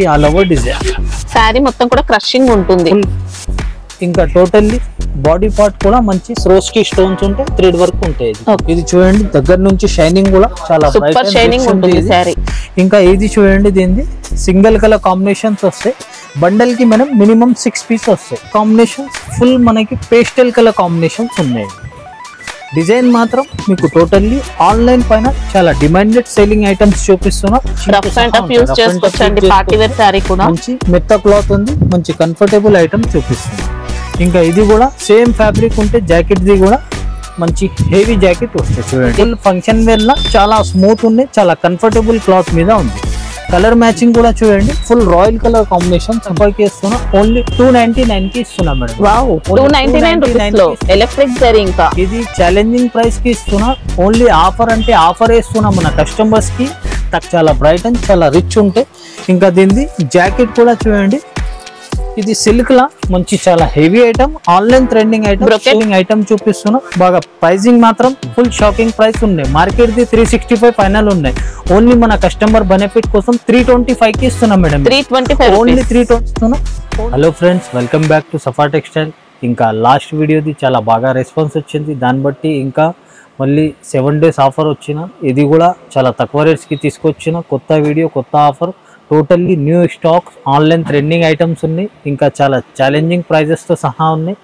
మంచి all over design. Sari మొత్తం కూడా క్రషింగ్ ఉంటుంది. ఇంకా టోటల్లీ బాడీ పార్ట్ కూడా మంచి స్రోస్కి స్టోన్స్ ఉంటాయి, థ్రెడ్ వర్క్ ఉంటాయి. ఇది చూడండి దగ్గర నుంచి షైనింగ్ కూడా చాలా సూపర్ షైనింగ్ ఉంటుంది శారీ. ఇంకా ఇది చూడండి దీనిది సింగిల్ కలర్ కాంబినేషన్స్ వస్తాయి. బండల్ కి మనం మినిమం 6 పీస్ వస్తాయి. కాంబినేషన్స్ ఫుల్ మనకి పేస్టల్ కలర్ కాంబినేషన్స్ ఉన్నాయి. డిజైన్ మాత్రం మీకు టోటల్లీ ఆన్లైన్ పైన చాలా డిమాండెడ్ సేలింగ్ ఐటమ్స్ చూపిస్తున్నా. మంచి మెత్త క్లాత్ ఉంది, మంచి కంఫర్టబుల్ ఐటమ్ చూపిస్తుంది. ఇంకా ఇది కూడా సేమ్ ఫ్యాబ్రిక్ ఉంటే జాకెట్ ది కూడా మంచి హెవీ జాకెట్ వస్తుంది. చూడండి ఫుల్ ఫంక్షన్ వేర్ లా చాలా స్మూత్ ఉంది, చాలా కంఫర్టబుల్ క్లాత్ మీద ఉంది. కలర్ మ్యాచింగ్ కూడా చూడండి ఫుల్ రాయల్ కలర్ కాంబినేషన్. సఫర్కి ఇస్తున్నా ఓన్లీ 299 కి ఇస్తున్నా మేడం. వావ్ 299 రూపీస్ లో ఎలక్ట్రిక్ జరీ. ఇంకా ఇది ఛాలెంజింగ్ ప్రైస్ కి ఇస్తున్నా. ఓన్లీ ఆఫర్ అంటే ఆఫర్ ఇస్తున్నా మన కస్టమర్స్ కి. చాలా బ్రైట్ అండ్ చాలా రిచ్ ఉంటాయి. ఇంకా దీనిది జాకెట్ కూడా చూడండి, ఇది సిల్క్ లా మంచి చాలా heavy item, online trending item item చూపిస్తున్నా. బాగా ప్రైజింగ్ మాత్రం ఫుల్ షాకింగ్ ప్రైస్ ఉన్నాయి. మార్కెట్ ది 365 ఫైనల్ ఉన్నాయి. ఓన్లీ మన కస్టమర్ బెనిఫిట్ కోసం 325 కి ఇస్తున్నాం మేడం. 325 ఓన్లీ 320 ఇస్తున్నా. Hello friends, welcome back to Safa textile. ఇంకా లాస్ట్ వీడియోది చాలా బాగా రెస్పాన్స్ వచ్చింది. దాన్ని బట్టి ఇంకా మళ్ళీ 7 days ఆఫర్ వచ్చిన, ఇది కూడా చాలా తక్కువ రేట్స్కి తీసుకొచ్చిన కొత్త వీడియో, కొత్త offer. Totally new stocks, online trending items ఉన్నాయి. ఇంకా చాలా ఛాలెంజింగ్ ప్రైజెస్తో సహా ఉన్నాయి.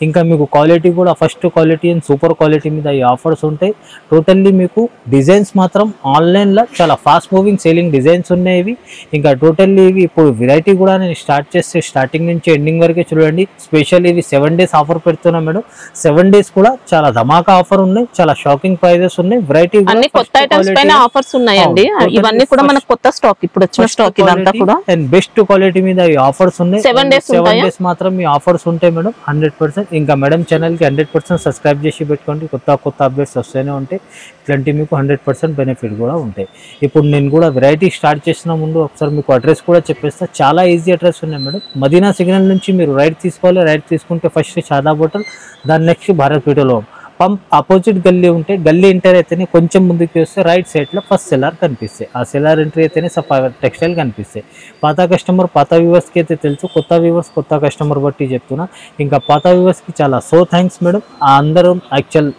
ఇంకా మీకు క్వాలిటీ కూడా first quality and super quality మీద ఈ ఆఫర్స్ ఉంటాయి. టోటల్లీ మీకు డిజైన్స్ మాత్రం ఆన్లైన్లో చాలా ఫాస్ట్ మూవింగ్ సేలింగ్ డిజైన్స్ ఉన్నాయి ఇవి. ఇంకా టోటల్లీ ఇవి ఇప్పుడు వెరైటీ కూడా నేను స్టార్ట్ చేస్తే స్టార్టింగ్ నుంచి ఎండింగ్ వరకే చూడండి. స్పెషల్ ఇవి 7 days ఆఫర్ పెడుతున్నాం మేడం. 7 days కూడా చాలా ధమాకా ఆఫర్ ఉన్నాయి, చాలా షాకింగ్ ప్రైజెస్ ఉన్నాయి. వెరైటీ అన్ని కొత్త ఐటమ్స్ పైన ఆఫర్స్ ఉన్నాయండి. ఇవన్నీ కూడా మన కొత్త స్టాక్, ఇప్పుడు వచ్చిన స్టాక్ ఇదంతా కూడా. అండ్ బెస్ట్ క్వాలిటీ మీద ఈ ఆఫర్స్ ఉన్నాయి. 7 days మాత్రం ఈ ఆఫర్స్ ఉంటాయి మేడం 100%. ఇంకా మేడం ఛానల్ కి 100% సబ్స్క్రైబ్ చేసి పెట్టుకోండి. కొత్త అప్డేట్స్ వస్తూనే ఉంటాయి. ఇట్లాంటి మీకు 100% బెనిఫిట్ కూడా ఉంటాయి. ఇప్పుడు నేను కూడా వెరైటీ స్టార్ట్ చేసిన ముందు ఒకసారి మీకు అడ్రస్ కూడా చెప్పేస్తా. చాలా ఈజీ అడ్రస్ ఉన్నాయి మేడం. మదీనా సిగ్నల్ నుంచి మీరు రైట్ తీసుకోవాలి. రైట్ తీసుకుంటే ఫస్ట్ షాదా హోటల్, దాని నెక్స్ట్ భారత్ పీటలో పంప్ ఆపోజిట్ గల్లీ ఉంటే, గల్లీ ఎంటర్ అయితేనే కొంచెం ముందుకు వస్తే రైట్ సైడ్లో ఫస్ట్ సెలార్ కనిపిస్తాయి. ఆ సెలార్ ఎంట్రీ అయితేనే సఫా టెక్స్టైల్ కనిపిస్తాయి. పాత కస్టమర్ పాత వ్యూవర్స్కి అయితే తెలుసు, కొత్త వ్యూవర్స్ కొత్త కస్టమర్ బట్టి చెప్తున్నా. ఇంకా పాత వ్యూవర్స్కి చాలా థ్యాంక్స్ మేడం. అందరూ యాక్చువల్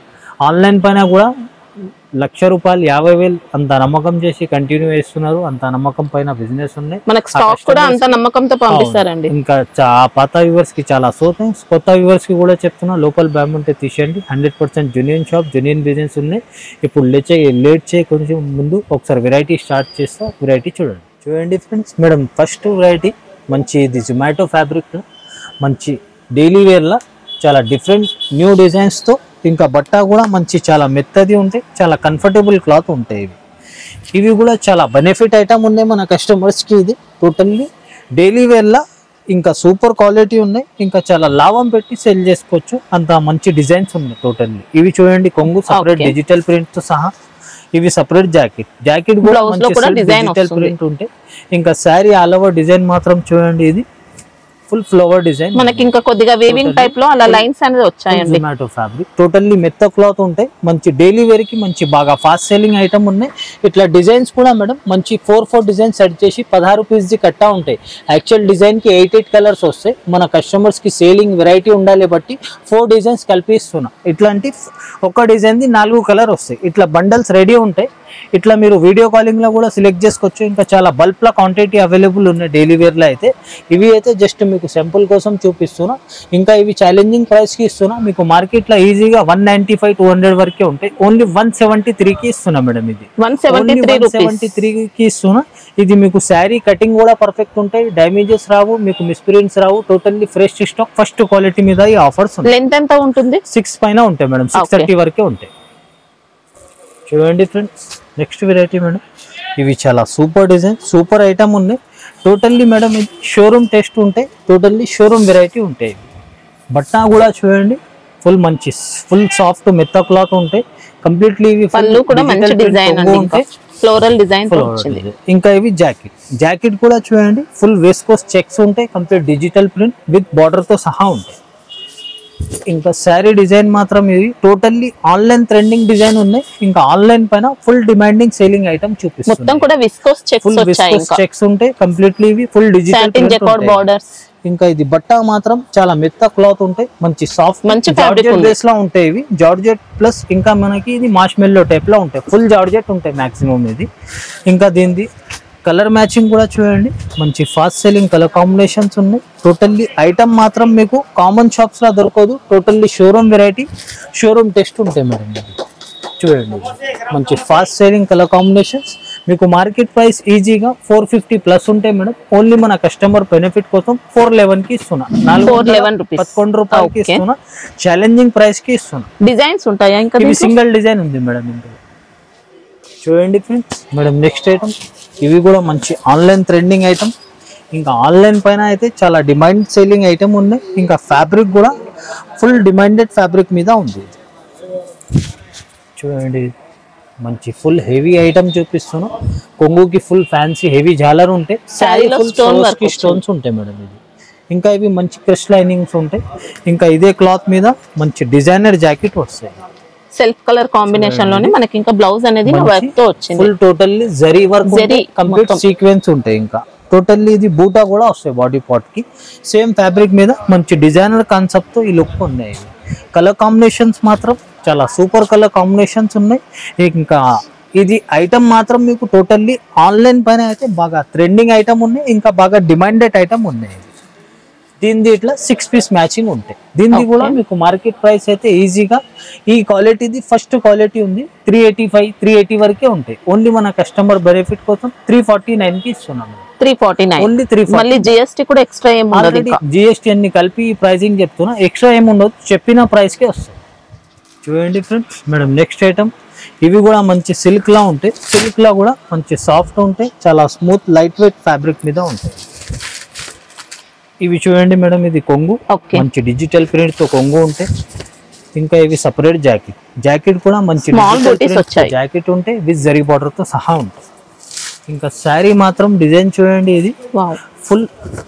ఆన్లైన్ పైన కూడా ₹1,00,000 50,000 అంత నమ్మకం చేసి కంటిన్యూ చేస్తున్నారు. అంత నమ్మకం పైన బిజినెస్ ఉన్నాయి. మనకు స్టాక్ కూడా అంత నమ్మకంతో పంపిస్తారండి. ఇంకా పాత వ్యూవర్స్ కి చాలా థ్యాంక్స్. కొత్త వ్యూవర్స్ కి కూడా చెప్తున్నా, లోకల్ బ్యామ్ ఉంటే తీసేయండి. 100% జెన్యూన్ షాప్, జెన్యూన్ బిజినెస్ ఉన్నాయి. ఇప్పుడు లేట్ చేయ కొంచెం ముందు ఒకసారి వెరైటీ స్టార్ట్ చేస్తా. వెరైటీ చూడండి ఫ్రెండ్స్. మేడం ఫస్ట్ వెరైటీ మంచి ఇది జొమాటో ఫ్యాబ్రిక్, మంచి డైలీ వేర్లా చాలా డిఫరెంట్ న్యూ డిజైన్స్తో. ఇంకా బట్ట కూడా మంచి చాలా మెత్తది ఉంటాయి, చాలా కంఫర్టబుల్ క్లాత్ ఉంటాయి. ఇవి కూడా చాలా బెనిఫిట్ ఐటమ్ ఉన్నాయి మన కస్టమర్స్కి. ఇది టోటల్లీ డైలీ వేర్లా ఇంకా సూపర్ క్వాలిటీ ఉన్నాయి. ఇంకా చాలా లాభం పెట్టి సెల్ చేసుకోవచ్చు, అంత మంచి డిజైన్స్ ఉన్నాయి టోటల్లీ. ఇవి చూడండి కొంగు సపరేట్ డిజిటల్ ప్రింట్తో సహా. ఇవి సపరేట్ జాకెట్ కూడా మంచి డిజిటల్ ప్రింట్ ఉంటాయి. ఇంకా శారీ ఆల్ ఓవర్ డిజైన్ మాత్రం చూడండి, ఇది ఫుల్ ఫ్లవర్ డిజైన్. మనకి ఇంకా కొద్దిగా వీవింగ్ టైప్ లో అలా లైన్స్ అనేది వచ్చాయండి. జొమాటో ఫ్యాబ్రిక్ టోటల్లీ మెత్త క్లాత్ ఉంటాయి. మంచి డైలీ వేర్ కి మంచి బాగా ఫాస్ట్ సెల్లింగ్ ఐటమ్ ఉన్నాయి. ఇట్లా డిజైన్స్ కూడా మేడం మంచి 4 డిజైన్స్ సెట్ చేసి 16 పీస్ కట్టా ఉంటాయి. యాక్చువల్ డిజైన్ కి 8 కలర్స్ వస్తాయి. మన కస్టమర్స్ కి సేలింగ్ వెరైటీ ఉండాలి బట్టి 4 డిజైన్స్ కల్పిస్తున్నా. ఇట్లాంటి ఒక డిజైన్ ది 4 కలర్ వస్తాయి. ఇట్లా బండల్స్ రెడీ ఉంటాయి. ఇట్లా మీరు వీడియో కాలింగ్ లో కూడా సెలెక్ట్ చేసుకోవచ్చు. ఇంకా చాలా బల్క్ లా క్వాంటిటీ అవైలబుల్ ఉన్నాయి డైలీ వేర్ లో అయితే. ఇవి అయితే జస్ట్ మీకు సింపుల్ కోసం చూపిస్తున్నా. ఇంకా ఇవి ఛాలెంజింగ్ ప్రైస్ కి ఇస్తున్నా. మీకు మార్కెట్ లో ఈజీగా 195-200 వరకే ఉంటాయి. ఓన్లీ 173 కి ఇస్తున్నా మేడం. ఇది 173 కి ఇస్తున్నా. ఇది మీకు శారీ కటింగ్ కూడా పర్ఫెక్ట్ ఉంటాయి, డ్యామేజెస్ రావు, మీకు మిస్ప్రింట్స్ రావు. Totally fresh stock, first quality మీద ఈ ఆఫర్స్. లెంత్ ఎంత ఉంటుంది? 6 పైన ఉంటాయి మేడం. 630 వరకే ఉంటాయి. చూడండి ఫ్రెండ్స్ నెక్స్ట్ వెరైటీ మేడం. ఇవి చాలా సూపర్ డిజైన్, సూపర్ ఐటమ్ ఉన్నాయి. టోటల్లీ మేడం ఇది షోరూమ్ టెస్ట్ ఉంటాయి. టోటల్లీ షోరూమ్ వెరైటీ ఉంటాయి. బట్ట కూడా చూడండి ఫుల్ సాఫ్ట్ మెత్త క్లాత్ ఉంటాయి. కంప్లీట్లీ ఇవి పళ్ళు కూడా మంచి డిజైన్ ఉంటాయి, ఫ్లోరల్ డిజైన్ వచ్చింది. ఇంకా ఇవి జాకెట్ కూడా చూడండి ఫుల్ వేస్కోస్ చెక్స్ ఉంటాయి. Complete digital print with border తో సహా ఉంటాయి. ఇంకా శారీ డిజైన్ మాత్రం ఇది టోటల్లీ ఆన్లైన్ ట్రెండింగ్ డిజైన్ ఉన్నాయి. ఇంకా ఆన్లైన్ పైన ఫుల్ డిమాండింగ్ సేలింగ్ ఐటమ్ చూపిస్తుంది. మొత్తం కూడా విస్కోస్ చెక్స్ ఫుల్ వచ్చాయి. విస్కోస్ చెక్స్ ఉంటాయి కంప్లీట్లీ. ఇవి ఫుల్ డిజిటల్ బోర్డర్స్. ఇంకా ఇది బట్ట మాత్రం చాలా మెత్త క్లాత్ ఉంటాయి, మంచి సాఫ్ట్ మంచి జార్జెట్ బేస్ లా ఉంటాయి. ఇవి జార్జెట్ ప్లస్ ఇంకా మనకి ఇది మార్ష్మెల్లో టైప్ లో ఉంటాయి. ఫుల్ జార్జెట్ ఉంటాయి మాక్సిమం ఇది. ఇంకా దీనిది కలర్ మ్యాచింగ్ కూడా చూడండి, మంచి ఫాస్ట్ సెల్లింగ్ కలర్ కాంబినేషన్స్ ఉన్నాయి. టోటల్లీ ఐటమ్ మాత్రం మీకు కామన్ షాప్స్ లా దొరకదు. Totally showroom variety, showroom test ఉంటాయి మేడం. చూడండి మంచి ఫాస్ట్ సెల్లింగ్ కలర్ కాంబినేషన్స్. మీకు మార్కెట్ ప్రైస్ ఈజీగా 450 ప్లస్ ఉంటాయి మేడం. ఓన్లీ మన కస్టమర్ బెనిఫిట్ కోసం 411 కి ఇస్తున్నా, 411 రూపాయలకి ఇస్తున్నా. ఛాలెంజింగ్ ప్రైస్ కి ఇస్తున్నా. డిజైన్స్ ఉంటాయా? ఇంకా ఇవి సింగిల్ డిజైన్ ఉంది మేడం ఇందులో. చూడండి ఫ్రెండ్స్ మేడం నెక్స్ట్ ఐటమ్. ఇవి కూడా మంచి ఆన్లైన్ ట్రెండింగ్ ఐటమ్. ఇంకా ఆన్లైన్ పైన అయితే చాలా డిమాండ్ సేలింగ్ ఐటమ్ ఉన్నాయి. ఇంకా ఫ్యాబ్రిక్ కూడా ఫుల్ డిమాండెడ్ ఫ్యాబ్రిక్ మీద ఉంది. చూడండి మంచి ఫుల్ హెవీ ఐటమ్ చూపిస్తున్నా. కొంగుకి ఫుల్ ఫ్యాన్సీ హెవీ జాలర్ ఉంటాయి. శారీలో స్టోన్స్ ఉంటాయి మేడం ఇది. ఇంకా ఇవి మంచి క్రష్ లైనింగ్స్ ఉంటాయి. ఇంకా ఇదే క్లాత్ మీద మంచి డిజైనర్ జాకెట్ వస్తాయి. సెల్ఫ్ కలర్ కాంబినేషన్ లోనే మనకి ఇంకా బ్లౌజ్ అనేది వర్క్ తో వచ్చింది. Full totally zari work, complete sequence ఉంటాయి. ఇంకా టోటల్లీ ఇది బూటా కూడా వస్తాయి బాడీ పార్ట్ కి. సేమ్ ఫ్యాబ్రిక్ మీద మంచి డిజైనర్ కాన్సెప్ట్ తో ఈ లుక్ ఉన్నాయి. కలర్ కాంబినేషన్స్ మాత్రం చాలా సూపర్ కలర్ కాంబినేషన్స్ ఉన్నాయి. ఇంకా ఇది ఐటమ్ మాత్రం మీకు టోటల్లీ ఆన్లైన్ పైన అయితే బాగా ట్రెండింగ్ ఐటమ్ ఉన్నాయి. ఇంకా బాగా డిమాండెడ్ ఐటమ్ ఉన్నాయి. దీనిది ఇట్లా 6 పీస్ మ్యాచింగ్ ఉంటాయి. దీనిది కూడా మీకు మార్కెట్ ప్రైస్ అయితే ఈజీగా ఈ క్వాలిటీది ఫస్ట్ క్వాలిటీ ఉంది 385, 380 వరకే ఉంటాయి. ఓన్లీ మన కస్టమర్ బెనిఫిట్ కోసం 349 కి ఇస్తున్నాము. 349 ఓన్లీ 349. మళ్ళీ జిఎస్టీ కూడా ఎక్స్ట్రా ఏం ఉండదు. ఆల్రెడీ జిఎస్టీ అన్ని కలిపి ప్రైసింగ్ చెప్తున్నా, ఎక్స్ట్రా ఏమి ఉండదు, చెప్పిన ప్రైస్ కే వస్తుంది. చూడండి ఫ్రెండ్స్ మేడం నెక్స్ట్ ఐటమ్. ఇవి కూడా మంచి సిల్క్ లా ఉంటాయి. సిల్క్ లా కూడా మంచి సాఫ్ట్ ఉంటాయి, చాలా స్మూత్ లైట్ వెయిట్ ఫ్యాబ్రిక్ మీద ఉంటాయి. ఇవి చూడండి మేడం, ఇది కొంగు, మంచి డిజిటల్ ప్రింట్ తో కొంగు ఉంటాయి. ఇంకా ఇవి సపరేట్ జాకెట్. జాకెట్ కూడా మంచి జాకెట్ ఉంటే విత్ జరీ బార్డర్ తో సహా ఉంటాయి. ఇంకా శారీ మాత్రం డిజైన్ చూడండి, ఇది ఫుల్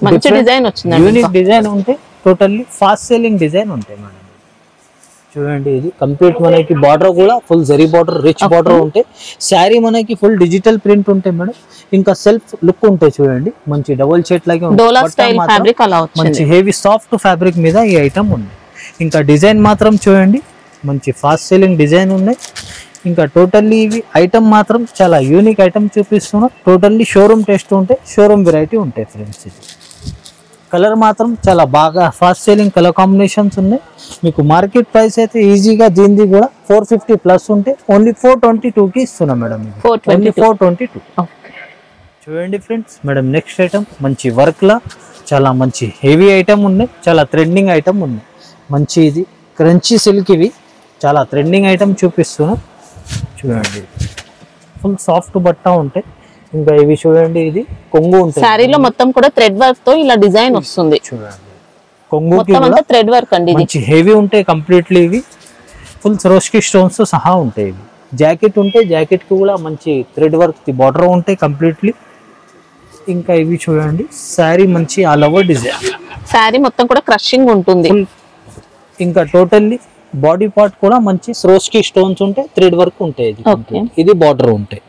మంచి డిజైన్ వచ్చింది, యూనిక్ డిజైన్ ఉంటే టోటల్లీ ఫాస్ట్ సెల్లింగ్ డిజైన్ ఉంటాయి మేడం. చూడండి ఇది కంప్లీట్ మనకి బార్డర్ కూడా full zari border, rich border ఉంటాయి. శారీ మనకి ఫుల్ డిజిటల్ ప్రింట్ ఉంటాయి మేడం. ఇంకా సెల్ఫ్ లుక్ ఉంటాయి చూడండి, మంచి డబుల్ షేడ్ లాగే మంచి హెవీ సాఫ్ట్ ఫ్యాబ్రిక్ మీద ఈ ఐటమ్ ఉంది. ఇంకా డిజైన్ మాత్రం చూడండి మంచి ఫాస్ట్ సెల్లింగ్ డిజైన్ ఉన్నాయి. ఇంకా టోటల్లీ ఇవి ఐటమ్ మాత్రం చాలా యూనిక్ ఐటమ్ చూపిస్తున్నా. టోటల్లీ షోరూమ్ టెస్ట్ ఉంటాయి, షోరూమ్ వెరైటీ ఉంటాయి ఫ్రెండ్స్. ఇది కలర్ మాత్రం చాలా బాగా ఫాస్ట్ సెల్లింగ్ కలర్ కాంబినేషన్స్ ఉన్నాయి. మీకు మార్కెట్ ప్రైస్ అయితే ఈజీగా దీనిది కూడా 450 ప్లస్ ఉంటే ఓన్లీ 422 కి ఇస్తున్నా మేడం. 422. చూడండి ఫ్రెండ్స్ మేడం నెక్స్ట్ ఐటమ్. మంచి వర్క్ లా చాలా మంచి హెవీ ఐటమ్ ఉన్నాయి, చాలా ట్రెండింగ్ ఐటమ్ ఉన్నాయి. మంచి ఇది క్రంచీ సిల్క్, ఇవి చాలా ట్రెండింగ్ ఐటమ్ చూపిస్తున్నా. చూడండి ఫుల్ సాఫ్ట్ బట్ట ఉంటాయి. ఇంకా ఇవి చూడండి, ఇది కొంగు ఉంటుంది. శారీలో మొత్తం కూడా థ్రెడ్ వర్క్ తో ఇలా డిజైన్ వస్తుంది. చూడండి కొంగుకి థ్రెడ్ వర్క్ అండి, మంచి హెవీ ఉంటాయి కంప్లీట్లీ. ఇవి ఫుల్ సరోస్కి స్టోన్స్ తో సహా ఉంటాయి. ఇవి జాకెట్ ఉంటే జాకెట్ కి కూడా మంచి థ్రెడ్ వర్క్ బార్డర్ ఉంటాయి కంప్లీట్లీ. ఇంకా ఇవి చూడండి శారీ మంచి ఆల్ ఓవర్ డిజైన్. శారీ మొత్తం కూడా క్రషింగ్ ఉంటుంది. ఇంకా టోటల్లీ బాడీ పార్ట్ కూడా మంచి స్రోస్కి స్టోన్స్ ఉంటాయి, థ్రెడ్ వర్క్ ఉంటాయి. ఇది బార్డర్ ఉంటాయి.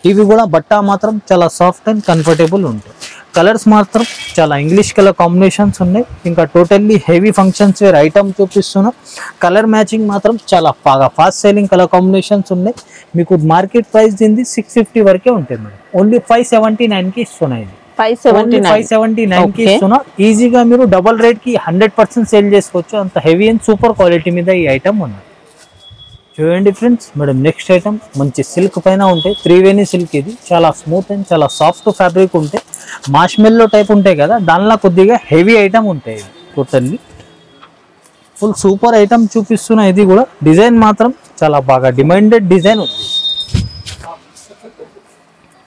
ఇవి కూడా బట్ట మాత్రం చాలా సాఫ్ట్ అండ్ కంఫర్టబుల్ ఉంటాయి. కలర్స్ మాత్రం చాలా ఇంగ్లీష్ కలర్ కాంబినేషన్స్ ఉన్నాయి. ఇంకా totally heavy functions wear item చూపిస్తున్నా. కలర్ మ్యాచింగ్ మాత్రం చాలా బాగా ఫాస్ట్ సెల్లింగ్ కలర్ కాంబినేషన్స్ ఉన్నాయి. మీకు మార్కెట్ ప్రైస్ దీనిది 650 వరకే ఉంటాయి మేడం. ఓన్లీ 579 కి ఇస్తున్నాయి. 579 కి ఇస్తున్నా. ఈజీగా మీరు డబల్ రేట్ కి 100% సేల్ చేసుకోవచ్చు. అంత హెవీ అండ్ సూపర్ క్వాలిటీ మీద ఈ ఐటమ్ ఉంది. చూడండి ఫ్రెండ్స్ మేడం నెక్స్ట్ ఐటమ్. మంచి సిల్క్ పైన ఉంటాయి, త్రివేణి సిల్క్. ఇది చాలా స్మూత్ అండ్ చాలా సాఫ్ట్ ఫ్యాబ్రిక్ ఉంటాయి. మార్ష్మెల్లో టైప్ ఉంటాయి కదా, దానిలో కొద్దిగా హెవీ ఐటమ్ ఉంటాయి. టోటల్లీ ఫుల్ సూపర్ ఐటమ్ చూపిస్తున్నా. ఇది కూడా డిజైన్ మాత్రం చాలా బాగా డిమాండెడ్ డిజైన్ ఉంది.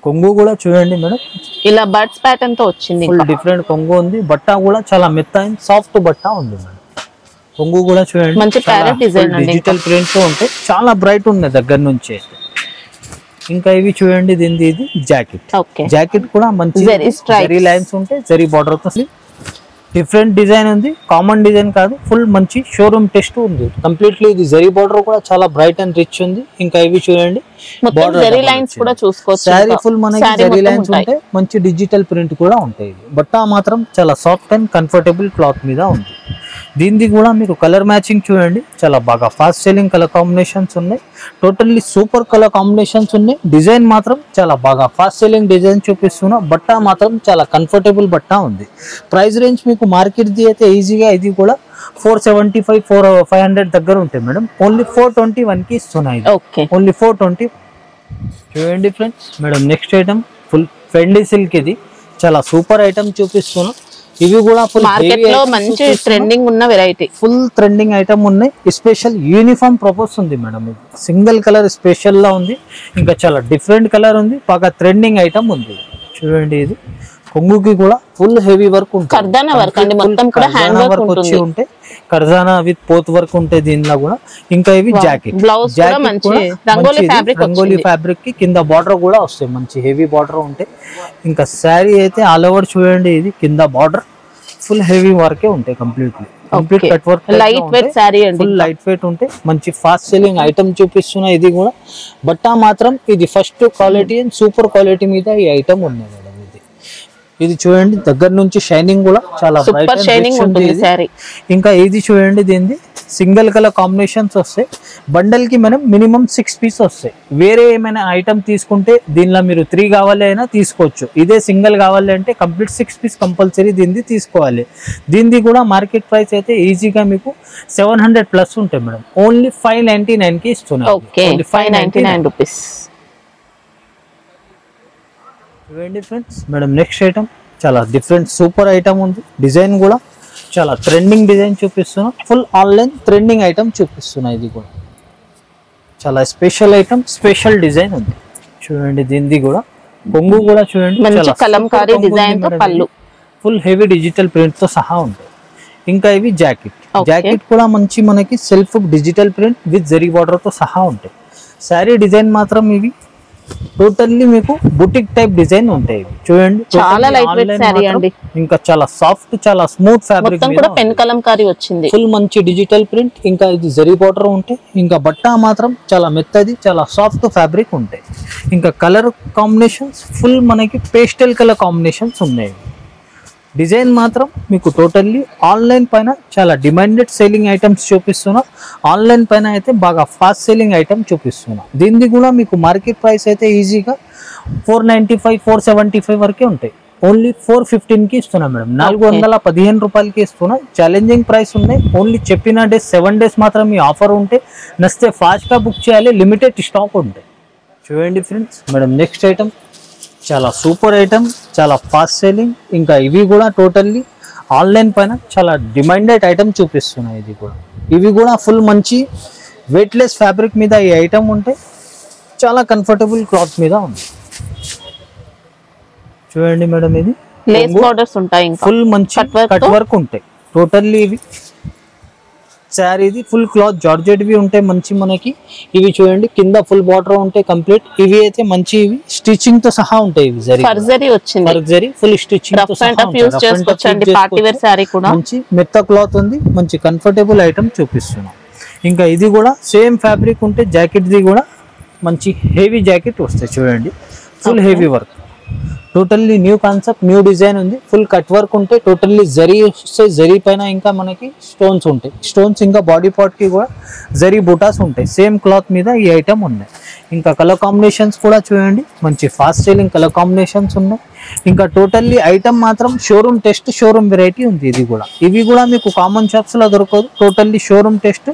కొంగు కూడా చూడండి మేడం, ఇలా బర్డ్స్ ప్యాటర్న్ తో వచ్చింది. ఫుల్ డిఫరెంట్ కొంగు ఉంది. బట్ట కూడా చాలా మెత్త అండ్ సాఫ్ట్ బట్ట ఉంది మేడం. కొంగు కూడా చూడండి మంచి ప్యారెట్ డిజైన్, డిజిటల్ ప్రింట్ తో ఉంటాయి. చాలా బ్రైట్ ఉన్నాయి దగ్గర నుంచి. ఇంకా ఇవి చూడండి దీనిది, ఇది జాకెట్. జాకెట్ కూడా మంచి జరీ లైన్స్ ఉంటాయి, జరీ బార్డర్ తో. డిఫరెంట్ డిజైన్ ఉంది, కామన్ డిజైన్ కాదు, ఫుల్ మంచి షోరూమ్ టెస్ట్ ఉంది కంప్లీట్లీ. ఇది జరీ బార్డర్ కూడా చాలా బ్రైట్ అండ్ రిచ్ ఉంది. ఇంకా ఇవి చూడండి జరీ లైన్స్ కూడా చూసుకోవచ్చు. శారీ ఫుల్ మనకి జరీ లైన్స్ ఉంటాయి, మంచి డిజిటల్ ప్రింట్ కూడా ఉంటాయి. బట్ట మాత్రం చాలా సాఫ్ట్ అండ్ కంఫర్టబుల్ క్లాత్ మీద ఉంది. దీనిది కూడా మీరు కలర్ మ్యాచింగ్ చూడండి, చాలా బాగా ఫాస్ట్ సెల్లింగ్ కలర్ కాంబినేషన్స్ ఉన్నాయి. టోటల్లీ సూపర్ కలర్ కాంబినేషన్స్ ఉన్నాయి. డిజైన్ మాత్రం చాలా బాగా ఫాస్ట్ సెల్లింగ్ డిజైన్ చూపిస్తున్నా. బట్ట మాత్రం చాలా కంఫర్టబుల్ బట్ట ఉంది. ప్రైస్ రేంజ్ మీకు మార్కెట్ ది అయితే ఈజీగా ఇది కూడా 475 500 దగ్గర ఉంటాయి మేడం. ఓన్లీ 421 కి ఇస్తున్నాయి. ఓన్లీ 420 చూడండి friends. Madam next item full Fendi silk, ఇది చాలా సూపర్ ఐటమ్ చూపిస్తున్నా. ఇవి కూడా ఫుల్ మార్కెట్ లో మంచి ట్రెండింగ్ ఉన్న వెరైటీ, ఫుల్ ట్రెండింగ్ ఐటమ్ ఉన్నాయి. స్పెషల్ యూనిఫామ్ ప్రపోజ్ ఉంది మేడం. ఇది సింగిల్ కలర్ స్పెషల్ లా ఉంది, ఇంకా చాలా డిఫరెంట్ కలర్ ఉంది, బాగా ట్రెండింగ్ ఐటమ్ ఉంది. చూడండి ఇది కొంగుకి కూడా ఫుల్ హెవీ వర్క్ ఉంటుంది, కర్దానా వర్క్ అండి, మొత్తం కూడా హ్యాండ్ వర్క్ వచ్చి ఉంటే కర్దానా విత్ పోత్ వర్క్ ఉంటాయి దీనిలో కూడా. ఇంకా ఇవి జాకెట్, బ్లౌజ్ కూడా మంచి రంగోలీ ఫ్యాబ్రిక్ కి కింద బార్డర్ కూడా వస్తాయి, మంచి హెవీ బార్డర్ ఉంటాయి. ఇంకా శారీ అయితే ఆల్ ఓవర్ చూడండి, ఇది కింద బార్డర్ ఫుల్ హెవీ వర్కే ఉంటాయి, complete cut work, light weight sari అండి, ఫుల్ లైట్ వెయిట్ ఉంటాయి. మంచి ఫాస్ట్ సెల్లింగ్ ఐటమ్ చూపిస్తున్నా. ఇది కూడా బట్ట మాత్రం ఇది first quality and super quality మీద ఈ ఐటమ్ ఉంది మేడం. ఇది చూడండి దగ్గర నుంచి షైనింగ్ కూడా చాలా సూపర్ షైనింగ్ ఉంటుంది సారీ. ఇంకా ఇది చూడండి, దీనిది సింగిల్ కలర్ కాంబినేషన్స్ వస్తాయి. బండల్ కి మనం మినిమం 6 పీస్ వస్తాయి. వేరే ఏమైనా ఐటమ్ తీసుకుంటే దీనిలో మీరు 3 కావాలి అయినా తీసుకోవచ్చు. ఇదే సింగిల్ కావాలి అంటే కంప్లీట్ 6 పీస్ కంపల్సరీ దీనిది తీసుకోవాలి. దీనిది కూడా మార్కెట్ ప్రైస్ అయితే ఈజీగా మీకు 700 ప్లస్ ఉంటాయి మేడం. ఓన్లీ 599 కి ఇస్తున్నారు. 599 రూపీస్. చూడండి ఫ్రెండ్స్, మేడం నెక్స్ట్ ఐటమ్ చాలా డిఫరెంట్ సూపర్ ఐటమ్ ఉంది. డిజైన్ కూడా చాలా ట్రెండింగ్ డిజైన్ చూపిస్తున్నా. ఫుల్ ఆన్లైన్ ట్రెండింగ్ ఐటమ్ చూపిస్తున్నా. ఇది కూడా చాలా స్పెషల్ ఐటమ్, స్పెషల్ డిజైన్ ఉంది. చూడండి దీనిది కూడా కొంగు కూడా చూడండి, మంచి కలంకారీ డిజైన్ తో పళ్ళు, ఫుల్ హెవీ డిజిటల్ ప్రింట్ తో సహా ఉంటాయి. ఇంకా ఇవి జాకెట్, జాకెట్ కూడా మంచి మనకి self digital print with zari border తో సహా ఉంటాయి. శారీ డిజైన్ మాత్రం ఇవి టోటల్లీ మీకు బుటిక్ టైప్ డిజైన్ ఉంటాయి. చూడండి చాలా లైట్ వెయిట్ సారీ అండి, ఇంకా చాలా సాఫ్ట్, చాలా స్మూత్ ఫ్యాబ్రిక్, మొత్తం కూడా పెన్ కలంకారీ వచ్చింది, ఫుల్ మంచి డిజిటల్ ప్రింట్. ఇంకా ఇది జరీ బార్డర్ ఉంటాయి. ఇంకా బట్ట మాత్రం చాలా మెత్తది, చాలా సాఫ్ట్ ఫ్యాబ్రిక్ ఉంటాయి. ఇంకా కలర్ కాంబినేషన్స్ ఫుల్ మనకి పేస్టల్ కలర్ కాంబినేషన్స్ ఉన్నాయి. డిజైన్ మాత్రం మీకు టోటల్లీ ఆన్లైన్ పైన చాలా డిమాండెడ్ సెల్లింగ్ ఐటమ్స్ చూపిస్తున్నా. ఆన్లైన్ పైన అయితే బాగా ఫాస్ట్ సెల్లింగ్ ఐటమ్ చూపిస్తున్నా. దీనిది కూడా మీకు మార్కెట్ ప్రైస్ అయితే ఈజీగా 495 475 వరకే ఉంటాయి. ఓన్లీ 415 కి ఇస్తున్నా మేడం. 415 రూపాయలకి ఇస్తున్నా. ఛాలెంజింగ్ ప్రైస్ ఉన్నాయి. ఓన్లీ చెప్పిన డేస్ 7 డేస్ మాత్రం ఈ ఆఫర్ ఉంటే నచ్చితే ఫాస్ట్గా బుక్ చేయాలి, లిమిటెడ్ స్టాక్ ఉంటాయి. చూడండి ఫ్రెండ్స్, మేడం నెక్స్ట్ ఐటమ్ చాలా సూపర్ ఐటమ్, చాలా ఫాస్ట్ సెల్లింగ్. ఇంకా ఇవి కూడా టోటల్లీ ఆన్లైన్ పైన చాలా డిమాండెడ్ ఐటమ్ చూపిస్తున్నాయి. ఇది కూడా ఇవి కూడా ఫుల్ మంచి వెయిట్లెస్ ఫ్యాబ్రిక్ మీద ఈ ఐటమ్ ఉంటే చాలా కంఫర్టబుల్ క్లాత్ మీద ఉంది. చూడండి మేడం, ఇది లేస్ బోర్డర్స్ ఉంటాయి, ఫుల్ మంచి కట్ వర్క్ ఉంటాయి. టోటల్లీ ఇవి శారీది ఫుల్ క్లాత్ జార్జెట్ వి ఉంటాయి మంచి మనకి. ఇవి చూడండి కింద ఫుల్ బార్డర్ ఉంటాయి కంప్లీట్. ఇవి అయితే మంచి ఇవి స్టిచింగ్ తో సహా ఉంటాయి. ఇవి జరీ వచ్చింది, జరీ ఫుల్ స్టిచింగ్ తో సహా మంచి మెత్త క్లాత్ ఉంది. మంచి కంఫర్టబుల్ ఐటమ్ చూపిస్తున్నాం. ఇంకా ఇది కూడా సేమ్ ఫ్యాబ్రిక్ ఉంటే జాకెట్ ది కూడా మంచి హెవీ జాకెట్ వస్తాయి. చూడండి full heavy work, totally new concept, new design ఉంది. ఫుల్ కట్ వర్క్ ఉంటాయి. టోటల్లీ జరీ వస్తే జరీ పైన ఇంకా మనకి స్టోన్స్ ఉంటాయి. స్టోన్స్ ఇంకా బాడీ పార్ట్ కి కూడా జరీ బూటాస్ ఉంటాయి. సేమ్ క్లాత్ మీద ఈ ఐటమ్ ఉన్నాయి. ఇంకా కలర్ కాంబినేషన్స్ కూడా చూడండి, మంచి ఫాస్ట్ సెల్లింగ్ కలర్ కాంబినేషన్స్ ఉన్నాయి. ఇంకా టోటల్లీ ఐటమ్ మాత్రం షోరూమ్ టెస్ట్, షోరూమ్ వెరైటీ ఉంది. ఇది కూడా ఇవి కూడా మీకు కామన్ షాప్స్ లో దొరకదు. Totally showroom test,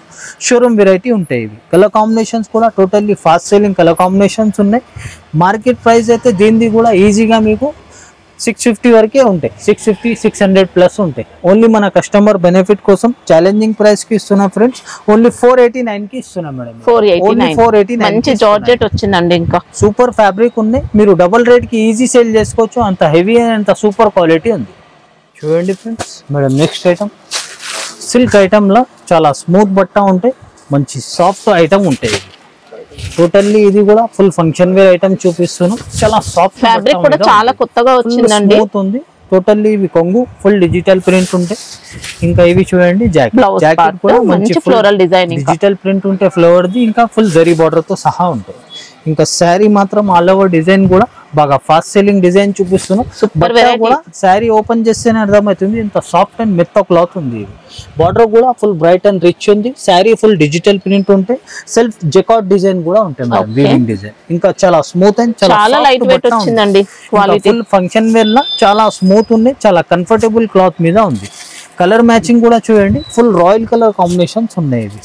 showroom variety ఉంటాయి. ఇవి కలర్ కాంబినేషన్స్ కూడా totally fast selling colour combinations ఉన్నాయి. మార్కెట్ ప్రైస్ అయితే దీనిది కూడా ఈజీగా మీకు 650 వరకే ఉంటాయి. 650 600 ప్లస్ ఉంటాయి. ఓన్లీ మన కస్టమర్ బెనిఫిట్ కోసం ఛాలెంజింగ్ ప్రైస్ కి ఇస్తున్నా ఫ్రెండ్స్. ఓన్లీ 489 కి ఇస్తున్నా మేడం. 489 మంచి జార్జెట్ వచ్చిందండి. ఇంకా సూపర్ ఫ్యాబ్రిక్ ఉంది. మీరు డబుల్ రేట్ కి ఈజీ సేల్ చేసుకోవచ్చు. అంత హెవీ అంత సూపర్ క్వాలిటీ ఉంది. చూడండి friends, madam next item silk item లో చాలా స్మూత్ బట్ట ఉంటాయి. మంచి సాఫ్ట్ ఐటమ్ ఉంటాయి. టోటల్లీ ఇది కూడా ఫుల్ ఫంక్షన్ వేర్ ఐటమ్ చూపిస్తున్నాం. చాలా సాఫ్ట్ ఫ్యాబ్రిక్ కూడా చాలా కొత్తగా వచ్చిందండి. స్మూత్ ఉంది. టోటల్లీ ఇవి కొంగు ఫుల్ డిజిటల్ ప్రింట్ ఉంటాయి. ఇంకా ఇవి చూడండి Blouse జాకెట్ part, కూడా మంచి మంచి floral design ఇంకా. డిజిటల్ ప్రింట్ ఉంటే ఫ్లవర్ది, ఇంకా ఫుల్ జరీ బార్డర్ తో సహా ఉంటాయి. ఇంకా శారీ మాత్రం ఆల్ ఓవర్ డిజైన్ కూడా బాగా ఫాస్ట్ సెల్లింగ్ డిజైన్ చూపిస్తున్నాం. Super variety. కూడా శారీ ఓపెన్ చేస్తేనే అర్థమవుతుంది ఇంత సాఫ్ట్ అండ్ మెత్త క్లాత్ ఉంది. బార్డర్ కూడా ఫుల్ బ్రైట్ అండ్ రిచ్ ఉంది. శారీ ఫుల్ డిజిటల్ ప్రింట్ ఉంటే సెల్ఫ్ జెకార్డ్ డిజైన్ కూడా ఉంటాయి మేడం, వీవింగ్ డిజైన్. ఇంకా చాలా స్మూత్ అండ్ చాలా లైట్ వెయిట్ వచ్చిందండి. క్వాలిటీ ఫుల్ ఫంక్షన్ వేర్ లా చాలా స్మూత్ ఉంది, చాలా కంఫర్టబుల్ క్లాత్ మీద ఉంది. కలర్ మ్యాచింగ్ కూడా చూడండి ఫుల్ రాయల్ కలర్ కాంబినేషన్స్ ఉన్నాయి. ఇది